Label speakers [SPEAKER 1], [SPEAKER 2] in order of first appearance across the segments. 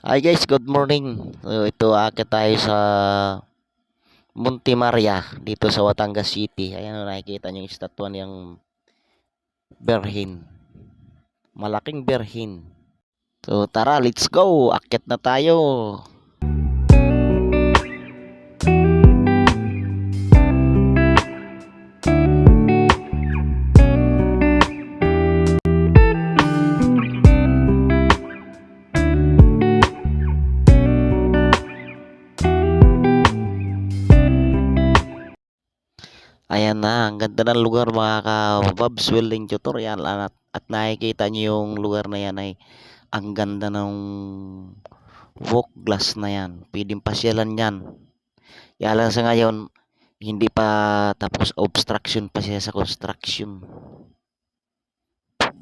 [SPEAKER 1] Hi guys, good morning. So, ito akit tayo sa Monte Maria dito sa Batangas City. Ayan, nakikita niyo yung estatwa niyang berhin. Malaking berhin. So tara, let's go. Akit na tayo. Ayan na, ang ganda ng lugar mga ka-Bob's Welding Tutorial. At nakikita niyo yung lugar na yan ay ang ganda ng walk glass na yan. Pwedeng pasyalan yan. Kaya lang sa ngayon, hindi pa tapos, obstruction pa siya sa construction.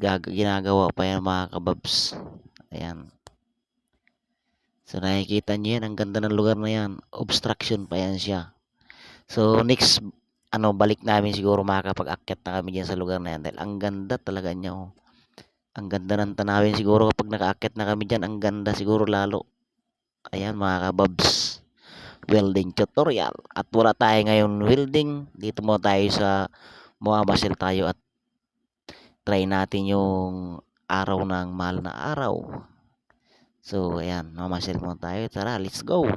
[SPEAKER 1] Ginagawa pa yan mga kababs. Ayan. So nakikita niyo yan, ang ganda ng lugar na yan. Obstruction pa yan siya. So next, balik namin siguro makakapag-akyat na kami dyan sa lugar na yan. Dahil ang ganda talaga niya. Oh. Ang ganda ng tanawin siguro kapag nakaakyat na kami dyan. Ang ganda siguro lalo. Ayan mga kababs. Welding tutorial. At wala tayo ngayon welding. Dito mo tayo sa mamasyal tayo at try natin yung araw ng mahal na araw. So ayan, mamasyal mo tayo. Tara, let's go.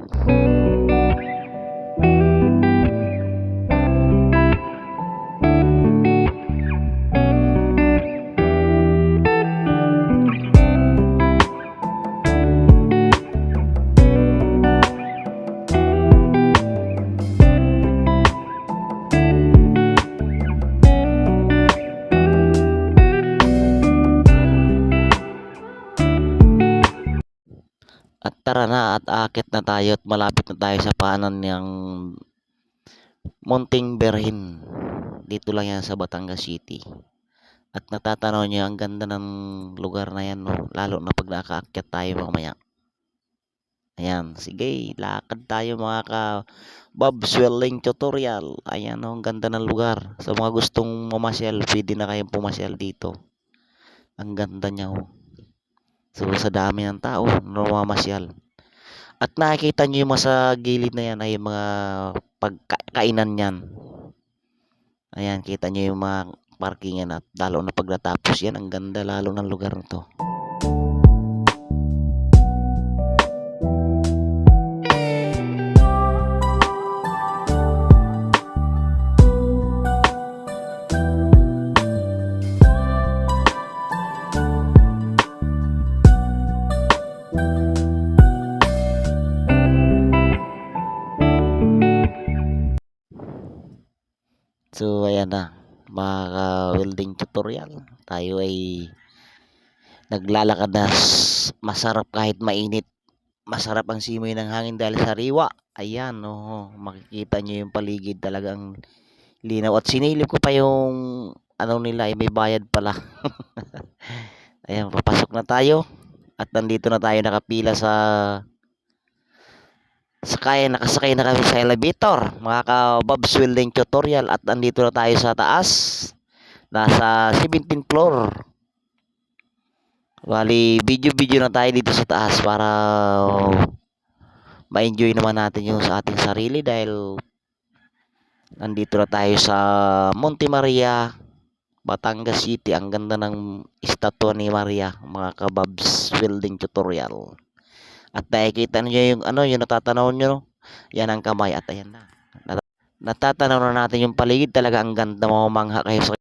[SPEAKER 1] At tara na at akit na tayo at malapit na tayo sa paanan ng Munting Berhin. Dito lang yan sa Batangas City. At natatanaw niyo ang ganda ng lugar na yan, no? Lalo na pag nakaakyat tayo mamaya. Ayan, sige, lakad tayo mga Bob's Welding Tutorial. Ayan, no, ang ganda ng lugar. Sa mga gustong mamasyal, pwede na kayong pumasyal dito. Ang ganda niya, oh. So sa dami ng tao namamasyal. At nakikita niyo yung sa gilid na yan ay mga pagkainan niyan. Ayan, kita niyo yung mga parkingan at lalo na pag natapos yan, ang ganda lalo ng lugar nito. So ayan na, mga welding tutorial. Tayo ay naglalakad na masarap kahit mainit. Masarap ang simoy ng hangin dahil sa riwa. Ayan, oh, makikita niyo yung paligid, talagang linaw. At sinilip ko pa yung nila, ay may bayad pala. Ayan, papasok na tayo. At nandito na tayo nakapila sa nakasakay na kami sa elevator, mga ka-Bob's Welding Tutorial. At andito na tayo sa taas. Nasa 17th floor. Bali, video na tayo dito sa taas para ma-enjoy naman natin yung sa ating sarili dahil nandito na tayo sa Monte Maria, Batangas City. Ang ganda ng estatwa ni Maria, mga ka-Bob's Welding Tutorial. At nakikita niyo yung yung natatanaw niyo, yan ang kamay. At ayan na. Natatanaw na natin yung paligid, talaga ang ganda, mamamangha kayo sa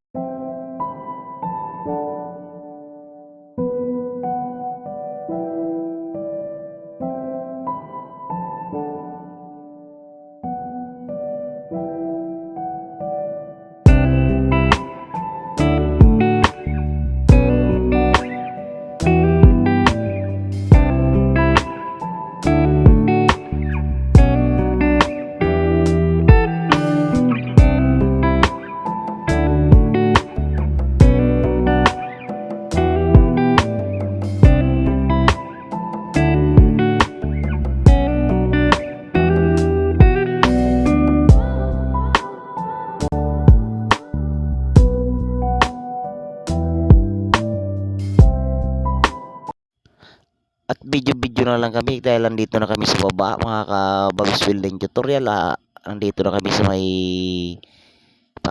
[SPEAKER 1] video na lang kami dahil nandito na kami sa baba mga ka-Babs Welding Tutorial. Nandito na kami sa may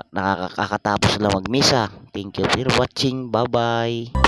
[SPEAKER 1] nakakatapos lang magmisa. Thank you for watching. Bye-bye.